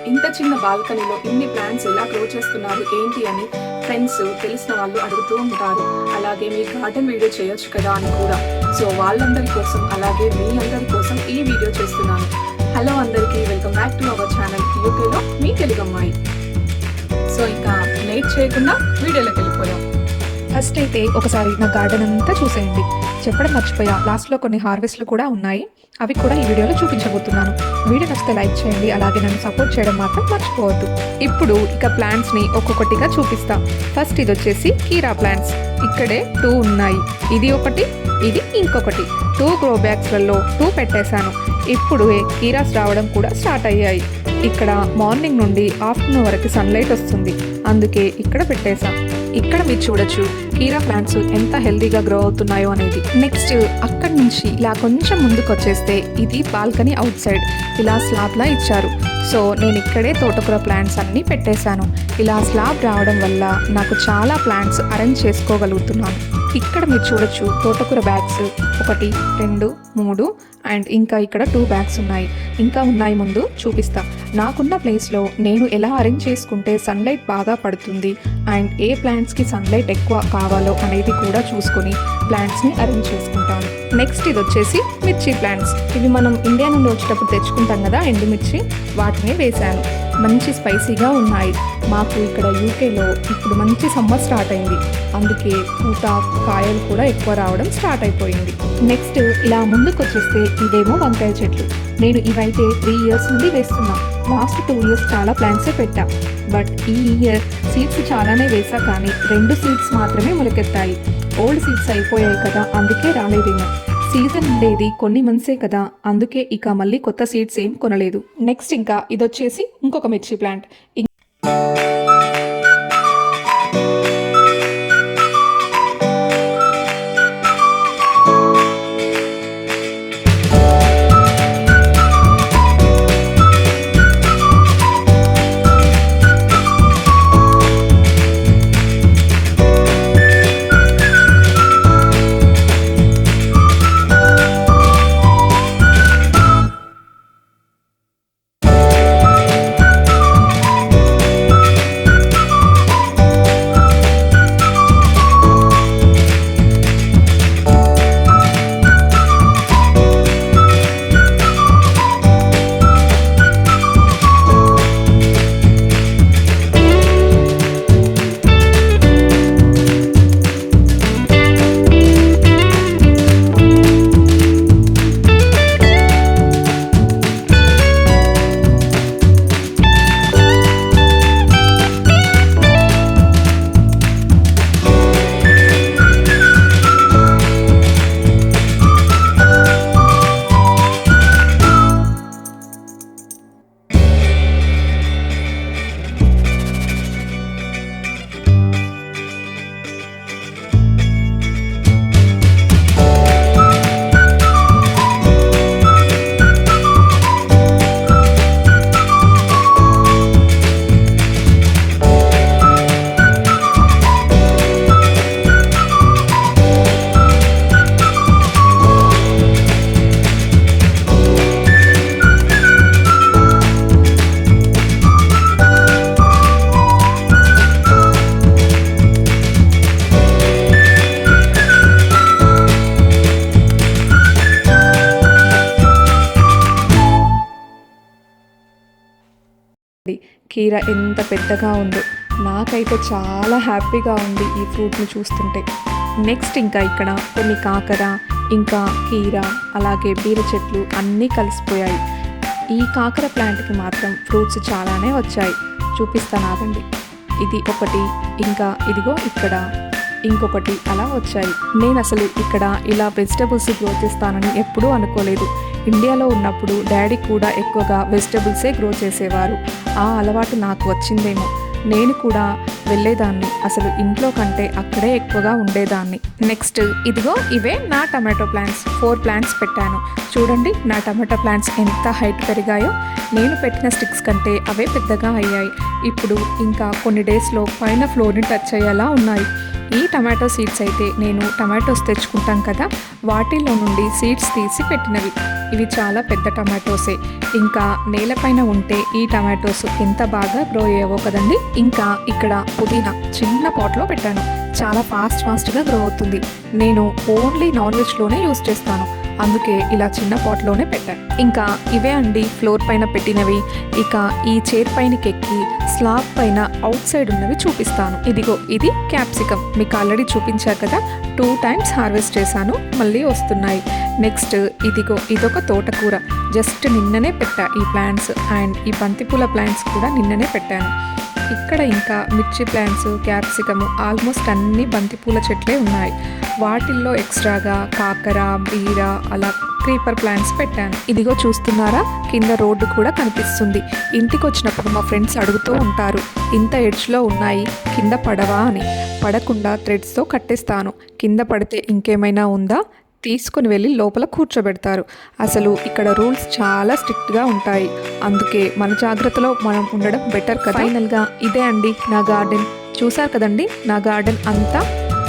ఇంత చిన్న బాల్కనీలో ఇన్ని ప్లాంట్స్ ఎలా గ్రో చేస్తున్నారు ఏంటి అని ఫ్రెండ్స్ తెలిసిన వాళ్ళు అడుగుతూ ఉంటారు. అలాగే మీ గార్డెన్ వీడియో చేయొచ్చు కదా అని కూడా. సో వాళ్ళందరి కోసం అలాగే మీ అందరి కోసం ఈ వీడియో చేస్తున్నాను. హలో అందరికీ, welcome back to our channel యూకేలో మీ తెలుగు అమ్మాయి. సో ఇంకా లేట్ చేయకుండా వీడియోలోకి వెళ్ళిపోయాం. ఫస్ట్ అయితే ఒకసారి నా గార్డెన్ అంతా చూసేయండి. చెప్పడం మర్చిపోయా, లాస్ట్లో కొన్ని హార్వెస్ట్లు కూడా ఉన్నాయి, అవి కూడా ఈ వీడియోలో చూపించబోతున్నాను. వీడియో నచ్చితే లైక్ చేయండి, అలాగే నన్ను సపోర్ట్ చేయడం మాత్రం మర్చిపోవద్దు. ఇప్పుడు ఇక ప్లాంట్స్ని ఒక్కొక్కటిగా చూపిస్తా. ఫస్ట్ ఇది వచ్చేసి కీరా ప్లాంట్స్. ఇక్కడే 2 ఉన్నాయి, ఇది ఒకటి, ఇది ఇంకొకటి. 2 గ్రో బ్యాగ్స్లలో 2 పెట్టేశాను. ఇప్పుడు కీరాస్ రావడం కూడా స్టార్ట్ అయ్యాయి. ఇక్కడ మార్నింగ్ నుండి ఆఫ్టర్నూన్ వరకు సన్లైట్ వస్తుంది, అందుకే ఇక్కడ పెట్టేశాం. ఇక్కడ మీరు చూడొచ్చు కీరా ప్లాంట్స్ ఎంత హెల్దీగా గ్రో అవుతున్నాయో అనేది. నెక్స్ట్ అక్కడి నుంచి ఇలా కొంచెం ముందుకు వచ్చేస్తే ఇది బాల్కనీ అవుట్ సైడ్ ఇలా స్లాబ్లా ఇచ్చారు. సో నేను ఇక్కడే తోటకూర ప్లాంట్స్ అన్నీ పెట్టేశాను. ఇలా స్లాబ్ రావడం వల్ల నాకు చాలా ప్లాంట్స్ అరేంజ్ చేసుకోగలుగుతున్నాను. ఇక్కడ మీరు చూడొచ్చు తోటకూర బ్యాగ్స్ 1, 2, 3 అండ్ ఇంకా ఇక్కడ 2 బ్యాగ్స్ ఉన్నాయి. ఇంకా ఉన్నాయి, ముందు చూపిస్తా. నాకున్న ప్లేస్లో నేను ఎలా అరేంజ్ చేసుకుంటే సన్లైట్ బాగా పడుతుంది అండ్ ఏ ప్లాంట్స్కి సన్లైట్ ఎక్కువ కావాలో అనేది కూడా చూసుకొని ప్లాంట్స్ని అరేంజ్ చేసుకుంటాను. నెక్స్ట్ ఇది వచ్చేసి మిర్చి ప్లాంట్స్. ఇవి మనం ఇండియా నుండి వచ్చేటప్పుడు తెచ్చుకుంటాం కదా ఎండుమిర్చి, వాటిని వేశాను. మంచి స్పైసీగా ఉన్నాయి. మాకు ఇక్కడ యూకేలో ఇప్పుడు మంచి సమ్మర్ స్టార్ట్ అయింది, అందుకే పూత కాయలు కూడా ఎక్కువ రావడం స్టార్ట్ అయిపోయింది. నెక్స్ట్ ఇలా ముందుకు వచ్చేస్తే ఇదేమో వంకాయ చెట్లు. నేను ఇవైతే 3 ఇయర్స్ నుండి వేస్తున్నా. లాస్ట్ 2 ఇయర్స్ చాలా ప్లాంట్సే పెట్టా, బట్ ఈ ఇయర్ సీడ్స్ చాలానే వేసా, కానీ 2 సీడ్స్ మాత్రమే మొలకెత్తాయి. ఓల్డ్ సీడ్స్ అయిపోయాయి కదా, అందుకే రాలేదేమో. సీజన్ ఉండేది కొన్ని మంత్సే కదా, అందుకే ఇక మళ్ళీ కొత్త సీడ్స్ ఏం కొనలేదు. నెక్స్ట్ ఇంకా ఇదొచ్చేసి ఇంకొక మిర్చి ప్లాంట్. కీర ఎంత పెద్దగా ఉందో, నాకైతే చాలా హ్యాపీగా ఉంది ఈ ఫ్రూట్ని చూస్తుంటే. నెక్స్ట్ ఇంకా ఇక్కడ కొన్ని కాకర, ఇంకా కీర, అలాగే బీర చెట్లు అన్నీ కలిసిపోయాయి. ఈ కాకర ప్లాంట్కి మాత్రం ఫ్రూట్స్ చాలానే వచ్చాయి, చూపిస్తాను ఆగండి. ఇది ఒకటి, ఇంకా ఇదిగో ఇక్కడ ఇంకొకటి అలా వచ్చాయి. నేను అసలు ఇక్కడ ఇలా వెజిటబుల్స్ గ్రో చేస్తానని ఎప్పుడూ అనుకోలేదు. ఇండియాలో ఉన్నప్పుడు డాడీ కూడా ఎక్కువగా వెజిటబుల్సే గ్రో చేసేవారు. ఆ అలవాటు నాకు వచ్చిందేమో. నేను కూడా వెళ్ళేదాన్ని, అసలు ఇంట్లో కంటే అక్కడే ఎక్కువగా ఉండేదాన్ని. నెక్స్ట్ ఇదిగో ఇవే నా టమాటో ప్లాంట్స్. 4 ప్లాంట్స్ పెట్టాను. చూడండి నా టమాటో ప్లాంట్స్ ఎంత హైట్ పెరిగాయో. నేను పెట్టిన స్టిక్స్ కంటే అవే పెద్దగా అయ్యాయి. ఇప్పుడు ఇంకా కొన్ని డేస్లో పైన ఫ్లోర్ని టచ్ అయ్యేలా ఉన్నాయి. ఈ టమాటో సీడ్స్ అయితే నేను టమాటోస్ తెచ్చుకుంటాం కదా, వాటిలో నుండి సీడ్స్ తీసి పెట్టినవి. ఇవి చాలా పెద్ద టమాటోసే. ఇంకా నేలపైన ఉంటే ఈ టమాటోస్ ఎంత బాగా గ్రో అయ్యేవో కదండి. ఇంకా ఇక్కడ పుదీనా చిన్న పాట్లో పెట్టాను. చాలా ఫాస్ట్గా గ్రో అవుతుంది. నేను ఓన్లీ నాన్ వెజ్లోనే యూస్ చేస్తాను, అందుకే ఇలా చిన్న పాట్లోనే పెట్టాను. ఇంకా ఇవే అండి ఫ్లోర్ పైన పెట్టినవి. ఇక ఈ చైర్ పైనకి ఎక్కి స్లాబ్ పైన అవుట్ సైడ్ ఉన్నవి చూపిస్తాను. ఇదిగో ఇది క్యాప్సికమ్, మీకు ఆల్రెడీ చూపించా కదా, 2 times హార్వెస్ట్ చేశాను, మళ్ళీ వస్తున్నాయి. నెక్స్ట్ ఇదిగో ఇదొక తోటకూర, జస్ట్ నిన్ననే పెట్టా ఈ ప్లాంట్స్. అండ్ ఈ బంతిపూల ప్లాంట్స్ కూడా నిన్ననే పెట్టాను. ఇక్కడ ఇంకా మిర్చి ప్లాంట్స్, క్యాప్సికమ్, ఆల్మోస్ట్ అన్ని బంతిపూల చెట్లే ఉన్నాయి. వాటిల్లో ఎక్స్ట్రాగా కాకర, బీర, అలా క్రీపర్ ప్లాంట్స్ పెట్టాను. ఇదిగో చూస్తున్నారా, కింద రోడ్డు కూడా కనిపిస్తుంది. ఇంటికి వచ్చినప్పుడు మా ఫ్రెండ్స్ అడుగుతూ ఉంటారు, ఇంత ఎడ్జ్లో ఉన్నాయి కింద పడవా అని. పడకుండా థ్రెడ్స్తో కట్టేస్తాను. కింద పడితే ఇంకేమైనా ఉందా తీసుకుని వెళ్ళి లోపల కూర్చోబెడతారు. అసలు ఇక్కడ రూల్స్ చాలా స్ట్రిక్ట్గా ఉంటాయి, అందుకే మన జాగ్రత్తలో మనం ఉండడం బెటర్ కదా. ఫైనల్గా ఇదే అండి నా గార్డెన్. చూసారు కదండి నా గార్డెన్ అంతా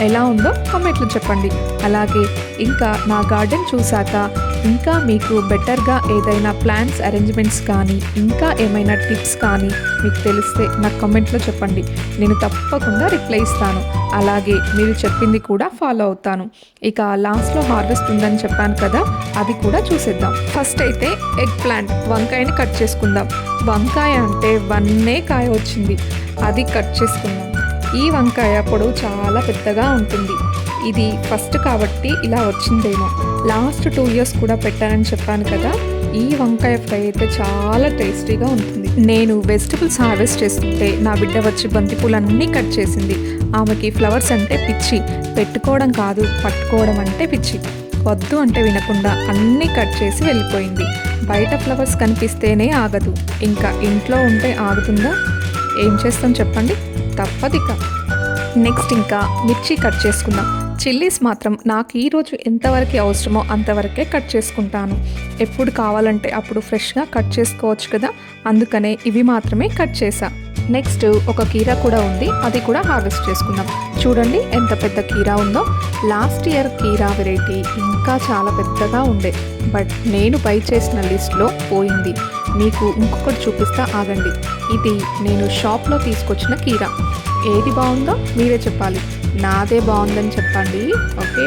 ఎలా ఉందో కామెంట్లో చెప్పండి. అలాగే ఇంకా నా గార్డెన్ చూసాక ఇంకా మీకు బెటర్గా ఏదైనా ప్లాంట్స్ అరేంజ్మెంట్స్ కానీ ఇంకా ఏమైనా టిప్స్ కానీ మీకు తెలిస్తే నాకు కామెంట్లో చెప్పండి. నేను తప్పకుండా రిప్లై ఇస్తాను. అలాగే మీరు చెప్పింది కూడా ఫాలో అవుతాను. ఇక లాస్ట్లో హార్వెస్ట్ ఉందని చెప్పాను కదా, అది కూడా చూసేద్దాం. ఫస్ట్ అయితే ఎగ్ ప్లాంట్ వంకాయని కట్ చేసుకుందాం. వంకాయ అంటే 1 కాయ వచ్చింది, అది కట్ చేసుకుందాం. ఈ వంకాయ పొడవు చాలా పెద్దగా ఉంటుంది. ఇది ఫస్ట్ కాబట్టి ఇలా వచ్చిందేమో. లాస్ట్ 2 years కూడా పెట్టానని చెప్పాను కదా. ఈ వంకాయ ఫ్రై అయితే చాలా టేస్టీగా ఉంటుంది. నేను వెజిటబుల్స్ హార్వెస్ట్ చేస్తుంటే నా బిడ్డ వచ్చి బంతిపూలన్నీ కట్ చేసింది. ఆమెకి ఫ్లవర్స్ అంటే పిచ్చి, పెట్టుకోవడం కాదు పట్టుకోవడం అంటే పిచ్చి. వద్దు అంటే వినకుండా అన్నీ కట్ చేసి వెళ్ళిపోయింది. బయట ఫ్లవర్స్ కనిపిస్తేనే ఆగదు, ఇంకా ఇంట్లో ఉంటే ఆగుతుందా? ఏం చేస్తాం చెప్పండి, తప్పదిక. నెక్స్ట్ ఇంకా మిర్చి కట్ చేసుకుందాం. చిల్లీస్ మాత్రం నాకు ఈరోజు ఎంతవరకు అవసరమో అంతవరకే కట్ చేసుకుంటాను. ఎప్పుడు కావాలంటే అప్పుడు ఫ్రెష్గా కట్ చేసుకోవచ్చు కదా, అందుకనే ఇవి మాత్రమే కట్ చేసా. నెక్స్ట్ ఒక కీరా కూడా ఉంది, అది కూడా హార్వెస్ట్ చేసుకుందాం. చూడండి ఎంత పెద్ద కీరా ఉందో. లాస్ట్ ఇయర్ కీరా వెరైటీ ఇంకా చాలా పెద్దగా ఉండే, బట్ నేను బై చేసిన లిస్ట్లో పోయింది. మీకు ఇంకొకటి చూపిస్తా ఆగండి. ఇది నేను షాప్లో తీసుకొచ్చిన కీరా. ఏది బాగుందో మీరే చెప్పాలి, నాదే బాగుందని చెప్పండి. ఓకే,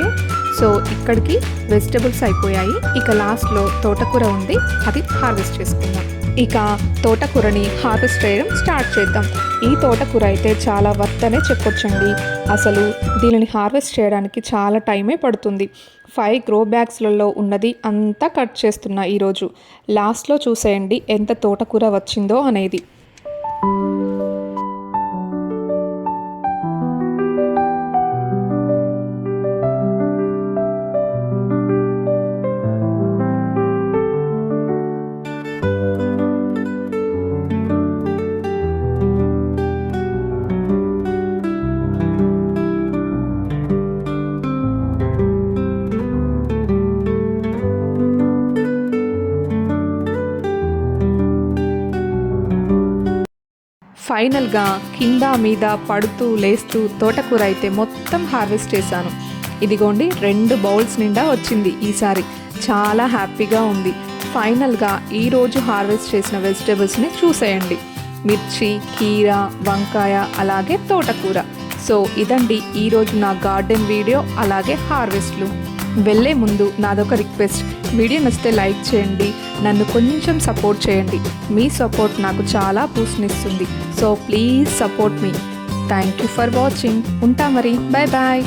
సో ఇక్కడికి వెజిటబుల్స్ అయిపోయాయి. ఇక లాస్ట్లో తోటకూర ఉంది, అది హార్వెస్ట్ చేసుకుందాం. ఇక తోటకూరని హార్వెస్ట్ చేయడం స్టార్ట్ చేద్దాం. ఈ తోటకూర అయితే చాలా వర్త్ అనే చెప్పొచ్చండి. అసలు దీనిని హార్వెస్ట్ చేయడానికి చాలా టైమే పడుతుంది. 5 గ్రో బ్యాగ్స్లలో ఉన్నది అంతా కట్ చేస్తున్నా ఈరోజు. లాస్ట్లో చూసేయండి ఎంత తోటకూర వచ్చిందో అనేది. ఫైనల్గా కింద మీద పడుతూ లేస్తూ తోటకూర అయితే మొత్తం హార్వెస్ట్ చేశాను. ఇదిగోండి 2 బౌల్స్ నిండా వచ్చింది ఈసారి. చాలా హ్యాపీగా ఉంది. ఫైనల్గా ఈరోజు హార్వెస్ట్ చేసిన వెజిటేబుల్స్ని చూసేయండి. మిర్చి, కీరా, వంకాయ, అలాగే తోటకూర. సో ఇదండి ఈరోజు నా గార్డెన్ వీడియో, అలాగే హార్వెస్ట్లు. వెళ్ళే ముందు నాదొక రిక్వెస్ట్, వీడియో నచ్చితే లైక్ చేయండి, నన్ను కొంచెం సపోర్ట్ చేయండి. మీ సపోర్ట్ నాకు చాలా బూస్ట్నిస్తుంది. సో ప్లీజ్ సపోర్ట్ మీ. Thank you for watching. ఉంటా మరి, బాయ్ బాయ్.